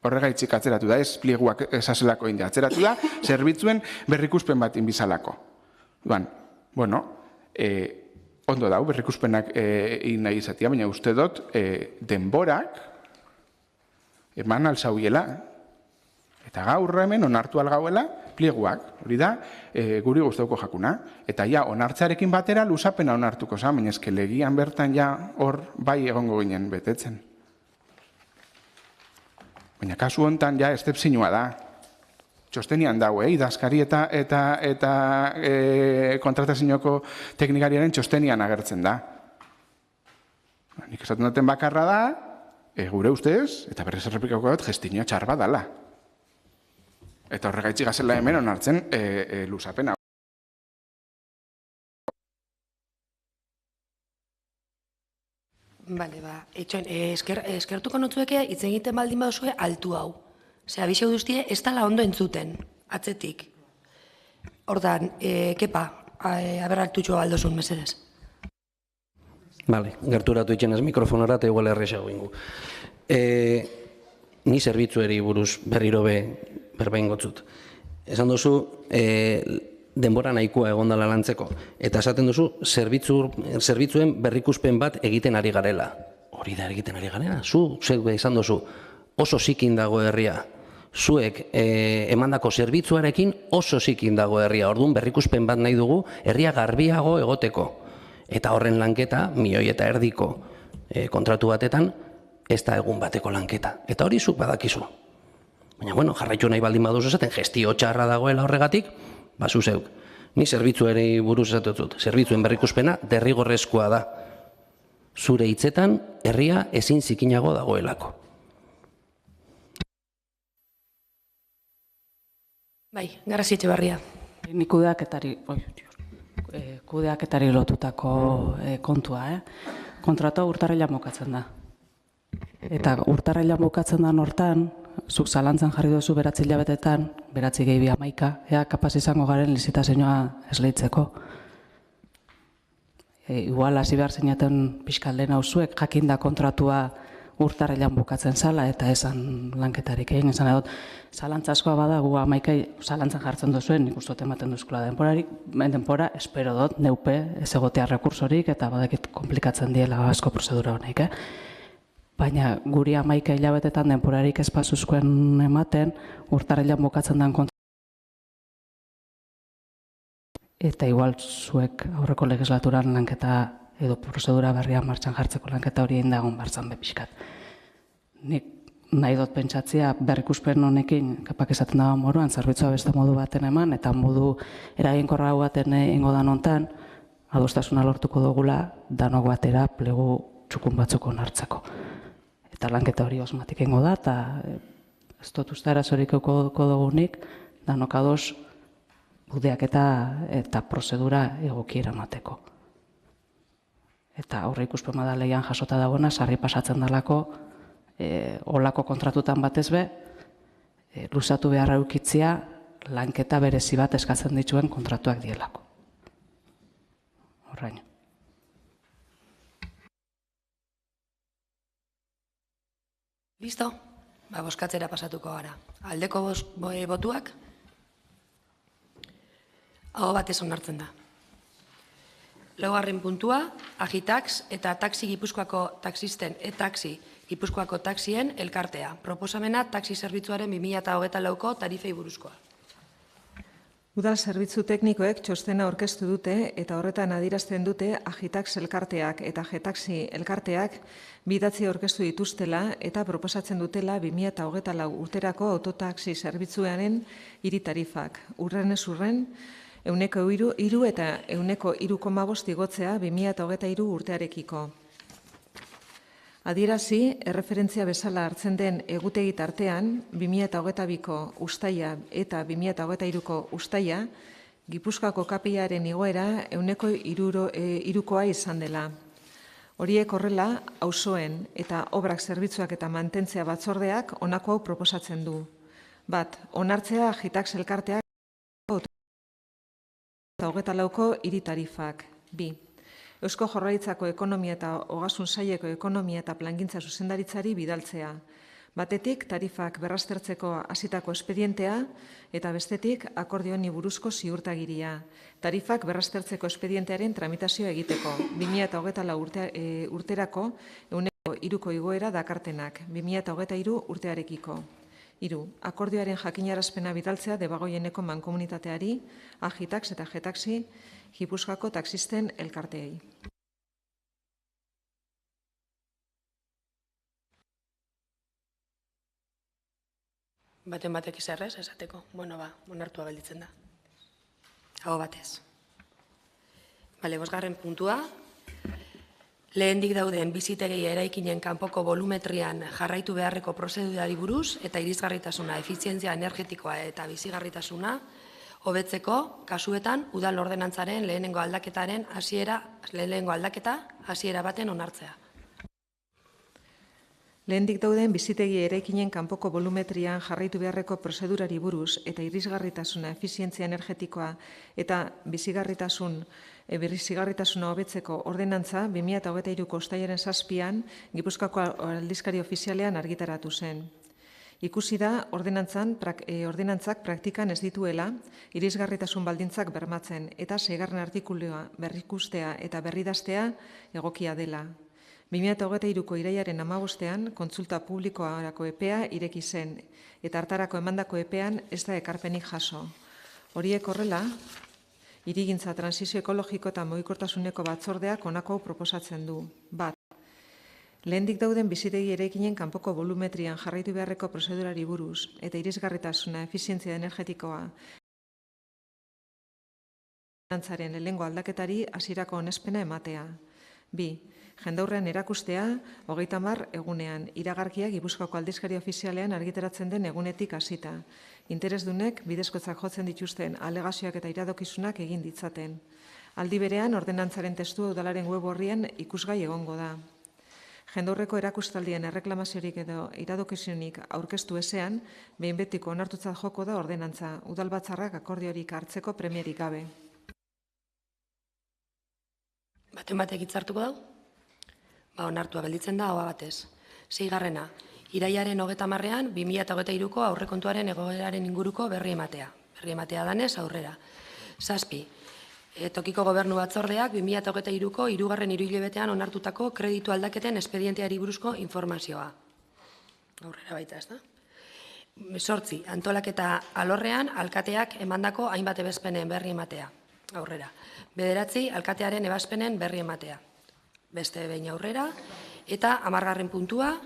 Horregaitzik atzeratu da, ez plieguak esazelako inde. Atzeratu da, zerbitzuen berrikuspen batin bizalako. Bueno, ondo dau, berrikuspenak nahi izatea, baina uste dut denborak eman alzauiela. Eta gaur hemen onartu algauela plieguak, hori da, guri guztauko jakuna. Eta ja, onartzarekin batera luzapena onartuko za, baina eske legian bertan ja hor bai egongo ginen betetzen. Baina kasu hontan ja estepzinua da. Txostenian dau, idazkari eta kontratazioko teknikariaren txostenian agertzen da. Nik esaten duten bakarra da, gure ustez, eta berrez errepikako dut, gestinio txar bat dala. Eta horregaitzik gazela hemen onartzen luzapena. Bale, eskertuko notzueke hitz egiten baldin baduzue altu hau. Osea, abixeu duztie, ez dala ondo entzuten, atzetik. Hortan, kepa, aber altutxo aldozun, mesedez. Bale, gerturatu itxenez mikrofonara eta igual erresago ingu. Ni zerbitzueri buruz berriro berbein gotzut. Esan duzu, denbora nahikoa egondala lantzeko. Eta esaten duzu, zerbitzuen berrikuspen bat egiten ari garela. Hori da egiten ari garela. Zuek esan duzu, oso zikin dago herria. Zuek emandako zerbitzuarekin oso zikin dago herria. Orduan berrikuspen bat nahi dugu, herria garbiago egoteko. Eta horren lanketa, 1,5 kontratu batetan, ez da egun bateko lanketa. Eta hori zuk badakizu. Baina, jarraitu nahi baldin baduzu esaten, gestio txarra dagoela horregatik, zu zeuk. Ni zerbitzueri buruz esatutut. Zerbitzuen berrikuspena derrigorrezkoa da. Zure hitzetan, herria ezin zikinago dagoelako. Bai, Garazi Etxebarria. Ni kudeaketari lotutako kontua, kontratua urtarrilean bukatzen da. Eta urtarrilean bukatzen da hortan, zuk zalantzan jarri duzu 9 hilabetetan, 9 gehi 11, ea kapaz izango garen lizitazioa esleitzeko. Igual hasi behar zinaten pixkalden hau zuek, jakinda kontratua urtarrilean bukatzen zala eta esan lanketarik egin. Esan edot, zalantza askoa bada gu 11 zalantzan jartzen duzuen, nik uste ematen duzkula denpora, espero dut, neupe, ez egotea rekursorik eta badakit komplikatzen diela asko prozedura honek, Baina guri 11 hilabetetan denporarik ez pasuzkoen ematen, urtarrilean bukatzen den kontra. Eta igual zuek aurreko legislaturan lanketa edo prozedura berrian martxan jartzeko lanketa hori indagon bartzan bepixkat. Nik nahi dut pentsatzea berrikuspen honekin, kapak esaten dago moruan, zerbitzua beste modu baten eman, eta modu eraginkorra baten ingo dan hontan, adostasuna lortuko dugula danok batera plegu txukun batzuk onartzeko. Eta lanketa hori osmatik ingo da, eta ez dut uste arazorik euko dugunik, danok ados kudeaketa eta prozedura egokiera mateko. Eta horre ikuspen bada leian jasota dagoena, sarri pasatzen dalako, olako kontratutan batez be, luzatu beharra eukitzia, lanketa berezi bat eskatzen dituen kontratuak dielako. Horraino. Listo? Boskatzera pasatuko gara. Aldeko botuak? Aho batez onartzen da. Laugarren puntua, Agitax eta Taxi Gipuzkoako taxisten Taxi Gipuzkoako taxien elkartea. Proposamena taxi zerbitzuaren 2024ko tarifei buruzkoa. Udal zerbitzu teknikoek txostena aurkeztu dute eta horretan adierazten dute Agitax elkarteak eta Getaxi elkarteak bidatzi aurkeztu dituztela eta proposatzen dutela 2024 urterako autotaxi zerbitzuaren hiri tarifak. Urrenez urren, 3% eta 3,5% igotzea 2023 urtearekiko. Adierazi, erreferentzia bezala hartzen den egutegi tartean, 2022ko uztaila eta 2023ko uztaila, Gipuzkoako KPIaren igoera 3%koa izan dela. Horiek horrela, auzoen eta obrak zerbitzuak eta mantentzea batzordeak honako hau proposatzen du. Bat, onartzea Agitax elkarteak eta 24ko hiri tarifak. 2. Eusko Jaurlaritzako Ekonomia eta Ogasun Saileko Ekonomia eta Plangintza Zuzendaritzari bidaltzea. Batetik, tarifak berraztertzeko hasitako espedientea eta bestetik, akordio honi buruzko ziurtagiria. Tarifak berraztertzeko espedientearen tramitazioa egiteko. 2024 urterako 3%ko igoera dakartenak. 2023 urtearekiko. 3. Akordioaren jakinarazpena bidaltzea Debagoieneko mankomunitateari, Agitax eta Getaxi, Gipuzkoako taxisten elkarteei. Baten batek izarrez, esateko. Bueno, onartua gelditzen da. Hau batez. Bale, 5. puntua. Lehendik dauden bizitegei eraikinen kanpoko volumetrian jarraitu beharreko prozedurari buruz eta irisgarritasuna, efizientzia energetikoa eta bizigarritasuna hobetzeko kasuetan udal ordenantzaren lehenengo aldaketa hasiera baten onartzea. Lehendik dauden bizitegi eraikinen kanpoko volumetrian jarraitu beharreko prozedurari buruz eta irisgarritasuna, efizientzia energetikoa eta bizigarritasuna hobetzeko ordenantza 2023ko uztailaren 7an Gipuzkoako aldizkari ofizialean argitaratu zen. Ikusi da ordenantzak praktikan ez dituela irisgarritasun baldintzak bermatzen eta 6. artikulua berrikustea eta berridaztea egokia dela. 2023ko irailaren 15ean kontsulta publikoarako epea ireki zen eta hartarako emandako epean ez da ekarpenik jaso. Horiek horrela, hirigintza transizio ekologiko eta mugikortasuneko batzordeak honako proposatzen du. Bat. Lehendik dauden bizitegi eraikinen kanpoko volumetrian jarraitu beharreko prozedurari buruz eta irisgarritasuna, efizientzia energetikoa ordenantzaren lehenengo aldaketari hasierako onespena ematea. 2. Jendaurrean erakustea 30 egunean, iragarkia Gipuzkoako aldizkari ofizialean argitaratzen den egunetik hasita. Interesdunek bidezkotzak jotzen dituzten alegazioak eta iradokizunak egin ditzaten. Aldi berean, ordenantzaren testua udalaren web orrian ikusgai egongo da. Jendaurreko erakustaldien erreklamaziorik edo iradokizunik aurkeztu ezean, behin betiko onartutzat joko da ordenantza, udalbatzarrak akordiorik hartzeko premierik gabe. Baten batek hitzartuko dau? Onartua gelditzen da, hoa batez. 6. Irailaren 30ean 2023ko aurrekontuaren egoeraren inguruko berri ematea. Berri ematea danez aurrera. 7. Tokiko gobernu batzordeak 2023ko 3. hiruhilebetean onartutako kreditu aldaketen espedienteari buruzko informazioa. Aurrera baita, ez da? 8. Antolaketa alorrean alkateak emandako hainbat ebazpenen berri ematea. Aurrera. 9. Alkatearen ebazpenen berri ematea. Beste behin aurrera, eta 10. puntua,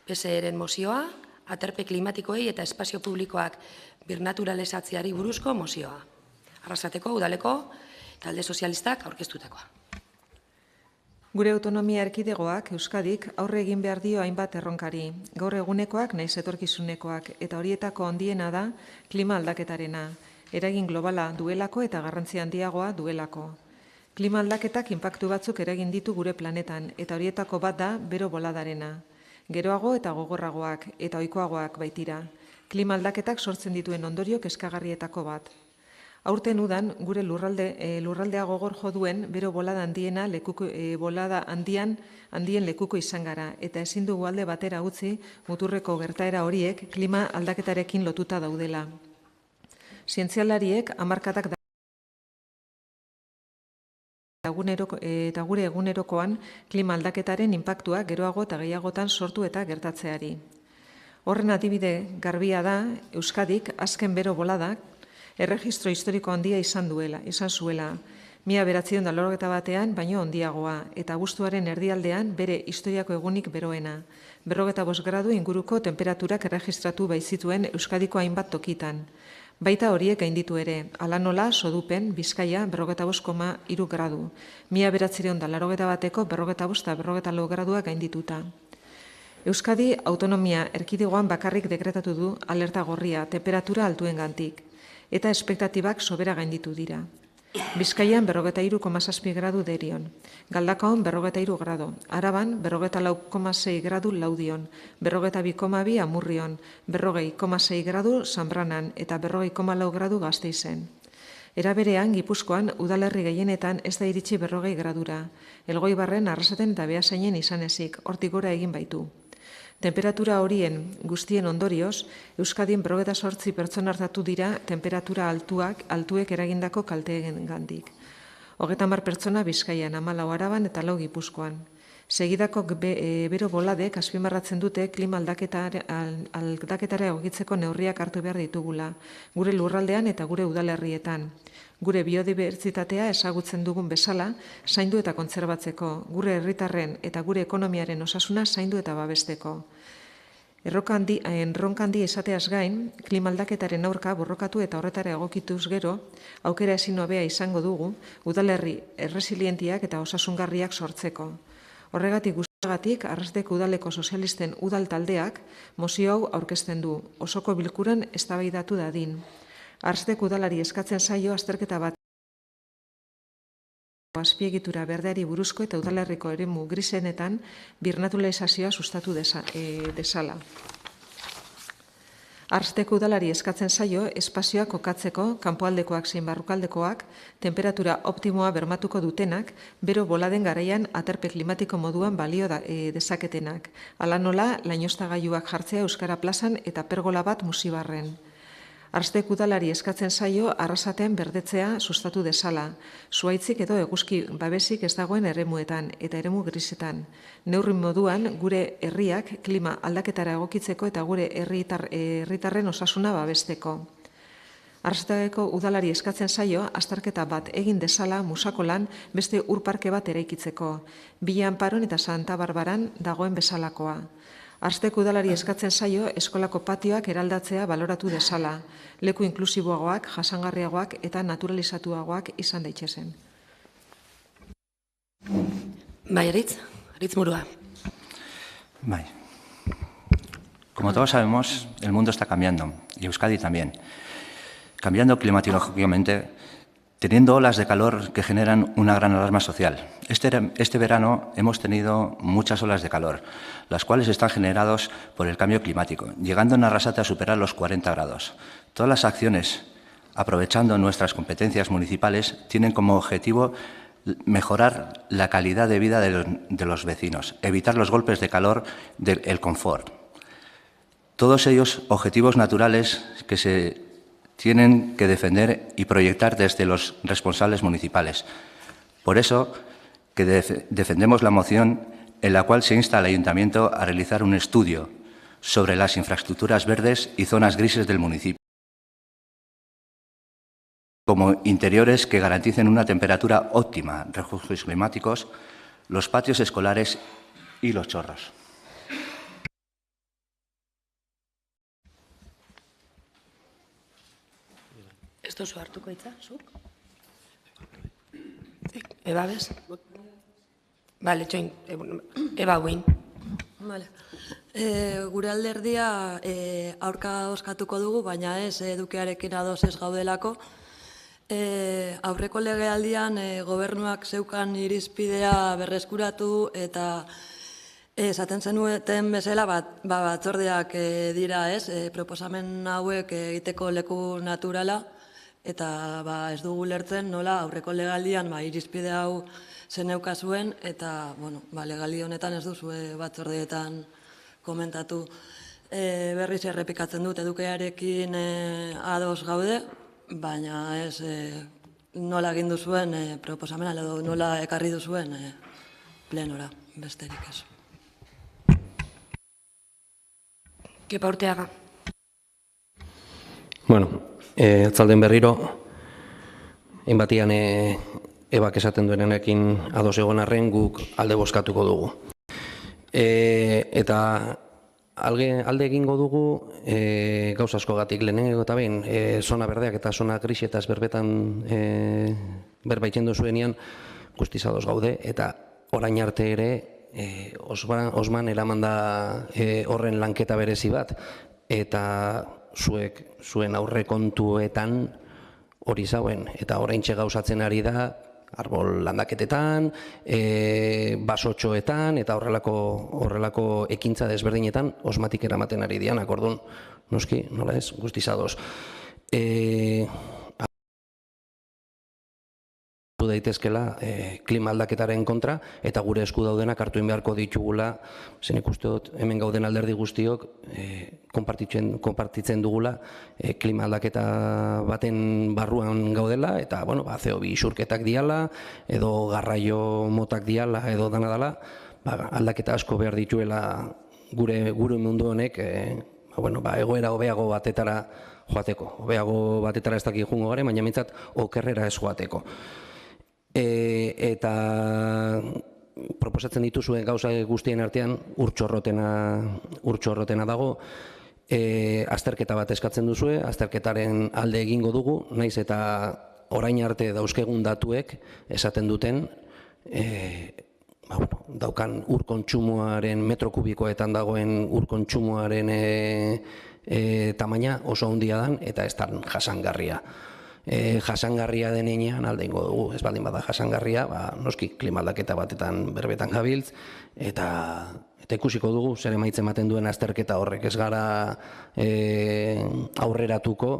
PSE-ren mozioa, aterpe klimatikoei eta espazio publikoak birnaturalizatziari buruzko mozioa. Arrasateko, udaleko, talde sozialistak aurkeztutakoa. Gure autonomia erkidegoak, Euskadik, aurre egin behar dio hainbat erronkari, gaur egunekoak nahiz etorkizunekoak, eta horietako handiena da klima aldaketarena, eragin globala duelako eta garrantzi handiagoa duelako. Klima aldaketak inpaktu batzuk eragin ditu gure planetan, eta horietako bat da bero boladarena. Geroago eta gogorragoak eta ohikoagoak baitira. Klima aldaketak sortzen dituen ondorio kezkagarrietako bat. Aurten udan, gure lurraldea gogor jo duen bero bolada handien lekuko izan gara, eta ezin dugu alde batera utzi muturreko gertaera horiek klima aldaketarekin lotuta daudela. Zientzialariek hamarkadak eta gure egunerokoan klima aldaketaren inpaktua geroago eta gehiagotan sortu eta gertatzeari. Horren adibide garbia da Euskadik azken bero boladak erregistro historiko handia izan zuela. 1981 baino handiagoa, eta abuztuaren erdialdean bere historiako egunik beroena. 45 gradu inguruko temperaturak erregistratu baitzituen Euskadiko hainbat tokitan. Baita horiek gainditu ere, hala nola, Sodupen, Bizkaia, 45,3 gradu. 1981ko 45 eta 44 graduak gaindituta. Euskadi autonomia erkidegoan bakarrik dekretatu du alerta gorria temperatura altuengandik, eta espektatibak sobera gainditu dira. Bizkaian 43,7 gradu derion, Galdakaon 43 gradu, Araban 44,6 gradu Laudion, 42,2 Amurrion, 40,6 gradu Sanbranan eta 40,4 gradu Gasteizen. Era berean, Gipuzkoan udalerri gehienetan ez da iritsi 40 gradura, Elgoibarren, Arrasaten eta Beasainen izan ezik, hortik gora egin baitu. Temperatura horien guztien ondorioz, Euskadin 48 pertsona hartatu dira temperatura altuek eragindako kalteengandik. 30 pertsona Bizkaian, 14 Araban eta 4 Gipuzkoan. Segidako bero boladek azpimarratzen dute klima aldaketara egokitzeko neurriak hartu behar ditugula, gure lurraldean eta gure udalerrietan. Gure biodibertsitatea ezagutzen dugun bezala, zaindu eta kontserbatzeko, gure herritarren eta gure ekonomiaren osasuna zaindu eta babesteko. Erronka handi esateaz gain, klima aldaketaren aurka borrokatu eta horretara egokituz gero, aukera ezin hobea izango dugu, udalerri erresilientiak eta osasungarriak sortzeko. Horregatik guztiagatik, Arrasateko udaleko sozialisten udal taldeak mozio hau aurkezten du, osoko bilkuran eztabaidatu dadin. Arrasateko udalari eskatzen zaio azterketa bat azpiegitura berdeari buruzko eta udalerriko eremu grisenetan birnaturalizazioa sustatu dezala. Arrasateko udalari eskatzen zaio espazioak kokatzeko, kanpoaldekoak zein barrukaldekoak, temperatura optimoa bermatuko dutenak, bero boladen garaian aterpe klimatiko moduan balio dezaketenak. Hala nola, lainostagailuak jartzea Euskara plazan eta pergola bat Musibarren. Arrasateko udalari eskatzen zaio Arrasaten berdetzea sustatu dezala, zuhaitzik edo eguzki babesik ez dagoen eremuetan eta eremu grisetan. Neurri moduan gure herriak klima aldaketara egokitzeko eta gure herritarren osasuna babesteko. Arrasateko udalari eskatzen zaio azterketa bat egin dezala Musakolan beste urparke bat eraikitzeko, Villa Amparon eta Santa Barbaran dagoen bezalakoa. Arrasateko udalari eskatzen zaio eskolako patioak eraldatzea baloratu dezala, leku inklusiboagoak, jasangarriagoak eta naturalizatuagoak izan daitezen. Bai, Aritz Murua. Bai. Como todos sabemos, el mundo está cambiando, y Euskadi también. Cambiando climatológicamente, teniendo olas de calor que generan una gran alarma social. Este verano hemos tenido muchas olas de calor, las cuales están generadas por el cambio climático, llegando en Arrasate a superar los 40 grados. Todas las acciones, aprovechando nuestras competencias municipales, tienen como objetivo mejorar la calidad de vida de los vecinos, evitar los golpes de calor del confort. Todos ellos objetivos naturales que se tienen que defender y proyectar desde los responsables municipales. Por eso que defendemos la moción en la cual se insta al Ayuntamiento a realizar un estudio sobre las infraestructuras verdes y zonas grises del municipio, como interiores que garanticen una temperatura óptima, refugios climáticos, los patios escolares y los chorros. Ez duzu hartuko hitza, zuk? Eba, bez? Bale, txoin, Eba guin. Vale. Gure alderdia aurka oskatuko dugu, baina ez edukiarekin ados ez gaudelako. Aurreko legealdian gobernuak zeukan irizpidea berreskuratu eta esaten zenuten bezala batzordeak dira ez, proposamen hauek egiteko leku naturala, eta ez dugu lertzen nola aurreko legaldian irizpide hau zeneuka zuen, eta legaldi honetan ez duzue batzordeetan komentatu. Berriz errepikatzen dut edukiarekin ados gaude, baina ez nola egin duzuen proposamena edo nola ekarri duzuen plenora, besterik ez. Kepa Urteaga. Bueno, Atzalden berriro, hainbatian ebak esaten duenenekin ados egon arren guk alde bozkatuko dugu. Eta alde egingo dugu gauza askogatik lehenengo eta behin, zona berdeak eta zona grisetaz berbetan berbaitzen duzuenean guztiz ados gaude, eta orain arte ere Osman eraman da horren lanketa berezi bat, eta zuen aurrekontuetan hori zauen, eta oraintxe gauzatzen ari da arbol landaketetan, basotxoetan, eta horrelako ekintza desberdinetan osmatik eramaten ari dianak, orduan, noski, nola ez, guztiz ados. Daitezkela klima aldaketaren kontra, eta gure esku daudenak hartu beharko ditugula, zen ikuste dut hemen gauden alderdi guztiok konpartitzen dugula klima aldaketa baten barruan gaudela, eta CO2 isurketak diala, edo garraio motak diala, edo dana dala, aldaketa asko behar dituela gure mundu honek egoera hobeago batetara joateko. Hobeago batetara ez dakik jungo garen, baina mintzat okerrera ez joateko. Eta proposatzen dituzuen gauza guztien artean urtxorrotena dago, azterketa bat eskatzen duzue, azterketaren alde egingo dugu, naiz eta orain arte dauzkegun datuek esaten duten daukan urkontsumoaren metrokubikoetan dagoen urkontsumoaren tamaina oso handia dan eta ez da jasangarria. Jasangarria denean alde ingo dugu, ez baldin bada jasangarria, noski klima aldaketa batetan berbetan gabiltz, eta ikusiko dugu zer emaitza ematen duen azterketa horrek, ez gara aurreratuko,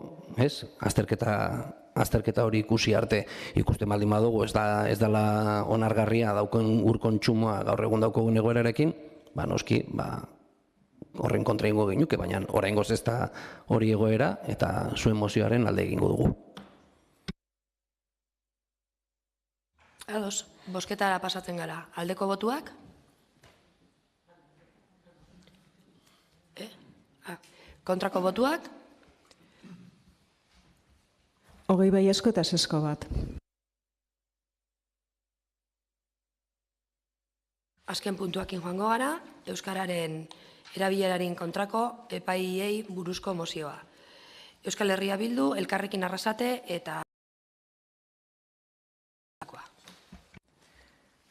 ez? Azterketa hori ikusi arte ikusten baldin badugu, ez dela onargarria dauken urkontsumoa gaur egun daukogun egoerarekin, noski, horren kontra ingo genuke, baina oraingoz ez da hori egoera eta zuen mozioaren alde egingo dugu. Ados, bozketara pasatzen gara. Aldeko botuak? Kontrako botuak? 20 baiezko eta ezezko bat. Azken puntuakin joango gara, euskararen erabileraren kontrako epaiei buruzko mozioa. Euskal Herria Bildu, Elkarrekin Arrasate eta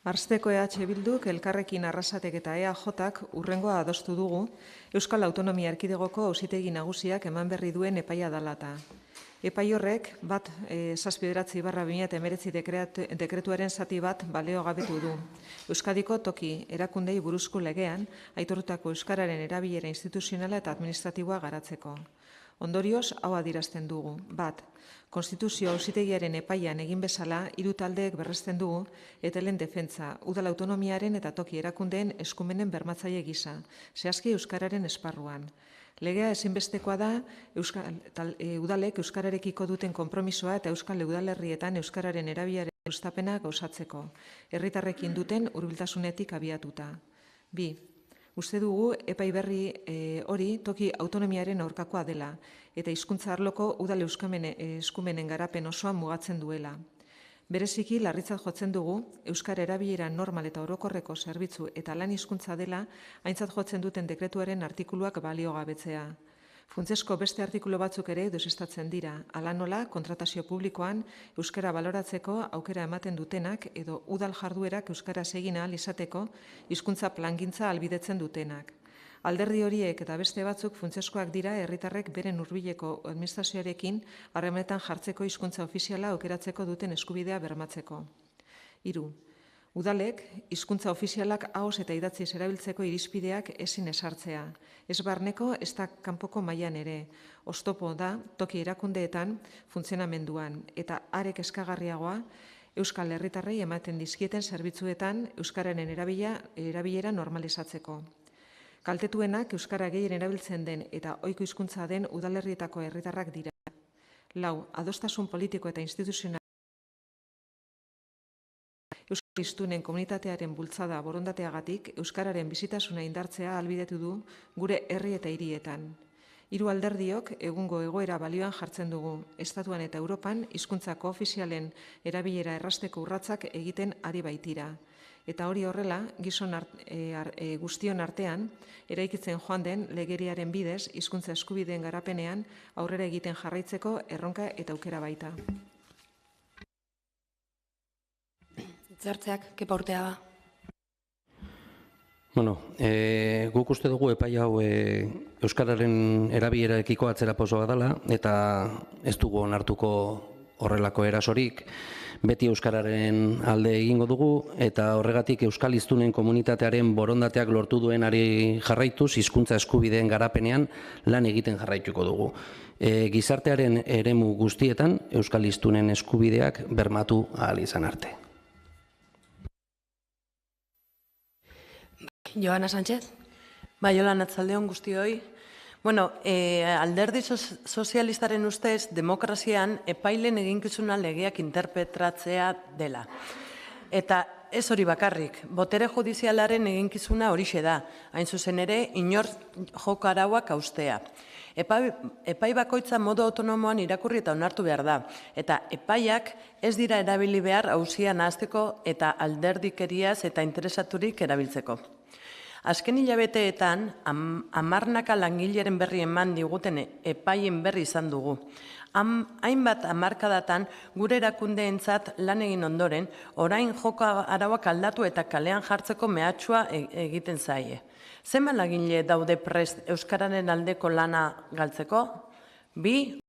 Arsteko EH Bilduk, Elkarrekin Arrasatek eta EAJak urrengoa adostu dugu Euskal Autonomia Erkidegoko Auzitegi Nagusiak eman berri duen epaia dalata. Epai horrek 1/7/2019 dekretuaren zati bat baliogabetu du. Euskadiko toki erakundei buruzko legean aitortutako euskararen erabilera instituzionala eta administratiboa garatzeko. Ondorioz, hau adierazten dugu. 1. Konstituzio Auzitegiaren epaian egin bezala, 3 taldeek berresten dugu etelen defentsa, udal autonomiaren eta toki erakundeen eskumenen bermatzaile gisa, zehazki euskararen esparruan. Legea ezinbestekoa da udalek euskararekiko duten konpromisoa eta euskal udalerrietan euskararen erabileraren sustapena gauzatzeko, herritarrekin duten hurbiltasunetik abiatuta. 2. Uste dugu epai berri hori toki autonomiaren aurkakoa dela eta hizkuntza arloko udal eskumenen garapen osoa mugatzen duela. Bereziki, larritzat jotzen dugu, euskara erabilera normal eta orokorreko zerbitzu eta lan hizkuntza dela aintzat jotzen duten dekretuaren artikuluak baliogabetzea. Funtsezko beste artikulu batzuk ere deuseztatzen dira, hala nola kontratazio publikoan euskara baloratzeko aukera ematen dutenak edo udal jarduerak euskaraz egin ahal izateko hizkuntza plangintza ahalbidetzen dutenak. Alderdi horiek eta beste batzuk funtsezkoak dira herritarrek beren hurbileko administrazioarekin harremanetan jartzeko hizkuntza ofiziala aukeratzeko duten eskubidea bermatzeko. 3. Udalek hizkuntza ofizialak ahoz eta idatziz erabiltzeko irizpideak ezin ezartzea. Ez barneko, ez da kanpoko mailan ere. Oztopo da toki erakundeetan funtzionamenduan eta arek eskagarriagoa euskal herritarrei ematen dizkieten zerbitzuetan euskararen erabilera normalizatzeko. Kaltetuenak euskara gehien erabiltzen den eta ohiko hizkuntza den udalerrietako herritarrak dira. 4. Adostasun politiko eta instituzional euskal hiztunen komunitatearen bultzada borondateagatik euskararen bizitasuna indartzea ahalbidetu du gure herri eta hirietan. Hiru alderdiok egungo egoera balioan jartzen dugu. Estatuan eta Europan hizkuntza koofizialen erabilera errasteko urratsak egiten ari baitira. Eta hori horrela, guztion artean, eraikitzen joan den legeriaren bidez, hizkuntza eskubideen garapenean aurrera egiten jarraitzeko erronka eta aukera baita. Zertzeak, kepa urtea da? Guk uste dugu epai hau Euskararen erabilerekiko atzerapauso bat dela, eta ez dugu onartuko horrelako erasorik, beti Euskararen alde egingo dugu, eta horregatik Euskal hiztunen komunitatearen borondateak lortu duenari jarraituz, hizkuntza eskubideen garapenean lan egiten jarraituko dugu. Gizartearen eremu guztietan Euskal hiztunen eskubideak bermatu ahal izan arte. Joana Sánchez? Jolan, atzaldeon guztioi. Alderdi sozialistaren ustez, demokrazian epailen eginkizuna legeak interpretatzea dela. Eta ez hori bakarrik, botere judizialaren eginkizuna horixe da, hain zuzen ere, inor joko arauak haustea. Epai bakoitza modu autonomoan irakurri eta onartu behar da, eta epaiak ez dira erabili behar auzia nahazteko eta alderdikeriaz eta interesaturik erabiltzeko. Azken hilabeteetan, hamarnaka langileren berri eman diguten epaien berri izan dugu. Hainbat hamarkadatan gure erakundeentzat lan egin ondoren, orain joko arauak aldatu eta kalean jartzeko mehatxua egiten zaie. Zenbat langile daude prest Euskararen aldeko lana galtzeko? 2.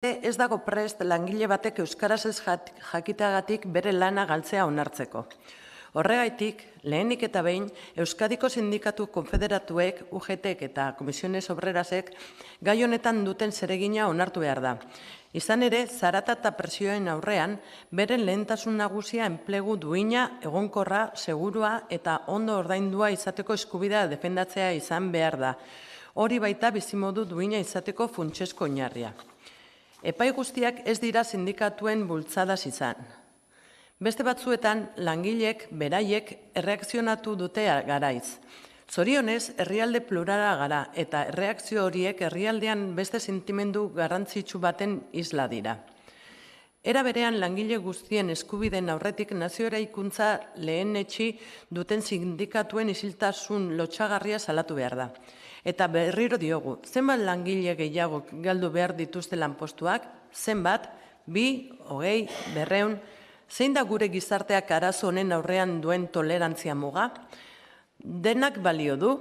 Ez dago prest langile batek Euskaraz ez jakiteagatik bere lana galtzea onartzeko. Horregaitik, lehenik eta behin, Euskadiko Sindikatu Konfederatuek, UGTek eta Komisiones Obrerasek gai honetan duten zeregina onartu behar da. Izan ere, zarata eta presioen aurrean, beren lehentasun nagusia enplegu duina, egonkorra, segurua eta ondo ordaindua izateko eskubidea defendatzea izan behar da. Hori baita bizimodu duina izateko funtsezko oinarria. Epai guztiak ez dira sindikatuen bultzadaz izan. Beste batzuetan, langilek, beraiek, erreakzionatu dute garaiz. Zorionez, herrialde plurala gara, eta erreakzio horiek herrialdean beste sentimendu garrantzitsu baten isla dira. Era berean, langile guztien eskubideen aurretik nazio eraikuntza lehenetsi duten sindikatuen isiltasun lotsagarria salatu behar da. Eta berriro diogu, zenbat langile gehiago galdu behar dituzte lanpostuak, zenbat, 2, 20, 200, zein da gure gizarteak arazo honen aurrean duen tolerantzia muga? Denak balio du,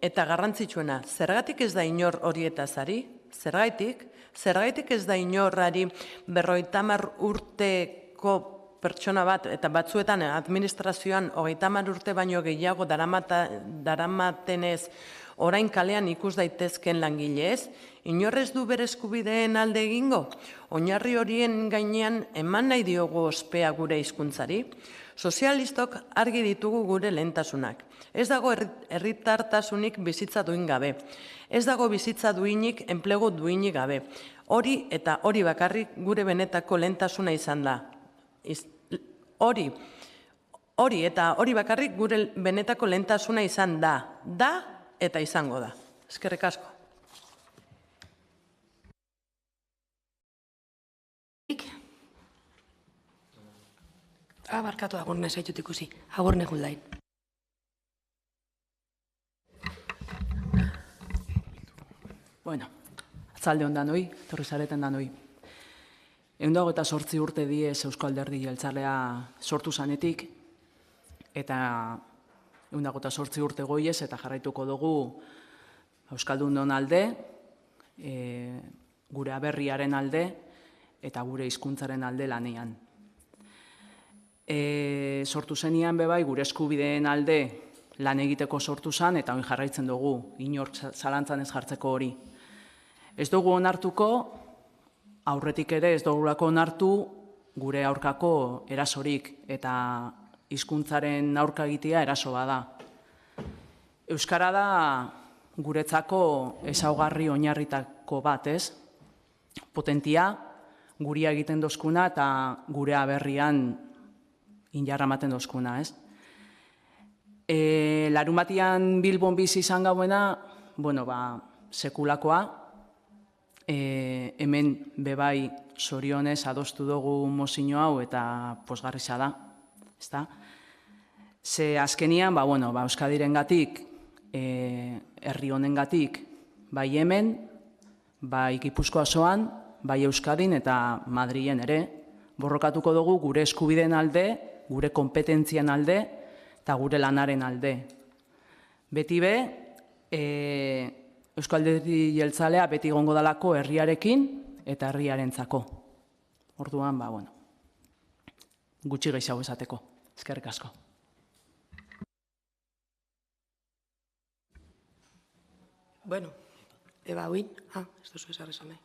eta garrantzitsuena, zergatik ez da inor horietaz ari? Zergatik ez da inorrari 50 urteko pertsona bat, eta batzuetan administrazioan 30 urte baino gehiago daramatenez orain kalean ikus daitezken langilez, inorrez du bere eskubideen alde egingo? Oinarri horien gainean eman nahi diogu ospea gure hizkuntzari? Sozialistok argi ditugu gure lehentasunak. Ez dago herritartasunik bizitza duin gabe. Ez dago bizitza duinik enplegu duinik gabe. Hori eta hori bakarrik gure benetako lehentasuna izan da. Hori eta hori bakarrik gure benetako lehentasuna izan da. Da eta izango da. Eskerrik asko. Barkatu agurne zaitut ikusi. Agurne Juldain. Atzalde hondan hoi, torri zareten dan hoi. 128 urte diez Eusko Alderdi Jeltzalea sortu zanetik, eta 128 urte goiez eta jarraituko dugu Euskaldunon alde, gure aberriaren alde eta gure hizkuntzaren alde lanean. Sortu zenian bebai gure eskubideen alde lan egiteko sortu zen eta hori jarraitzen dugu, inork zalantzan ez jartzeko hori. Ez dugu onartuko, aurretik ere ez dugulako onartu gure aurkako erasorik eta hizkuntzaren aurka egitea eraso bada. Euskara da guretzako ezaugarri oinarritako bat, ez? Potentia, guria egiten dozkuna eta gure aberrian injarra ematen dozkuna, ez? Larunbatian Bilbon bizi izan gauena, sekulakoa, hemen bebai sorionez adostu dugu mozio hau eta pozgarria da, ezta? Ze azkenian, Euskadirengatik, herri honengatik, bai hemen, bai Gipuzkoa osoan, bai Euskadin eta Madrilen ere, borrokatuko dugu gure eskubideen alde, gure kompetentzian alde eta gure lanaren alde. Beti be, Eusko Alderdi Jeltzalea beti egongo dalako herriarekin eta herriarentzako. Orduan, gutxi gehiago esateko. Eskerrik asko. Bueno, eba huin, ez duzu esarri zonai.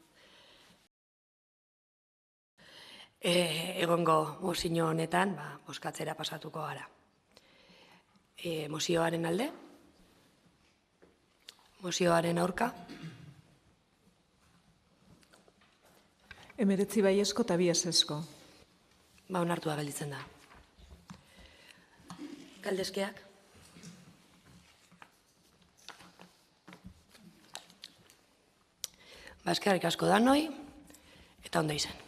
Egongo mozio honetan, bozkatzera pasatuko gara. Mozioaren alde? Mozioaren aurka? 19 baiezko eta 2 ezezko. Onartua gelditzen da. Galdezkeak? Eskerrik asko danoi, eta ondo izen.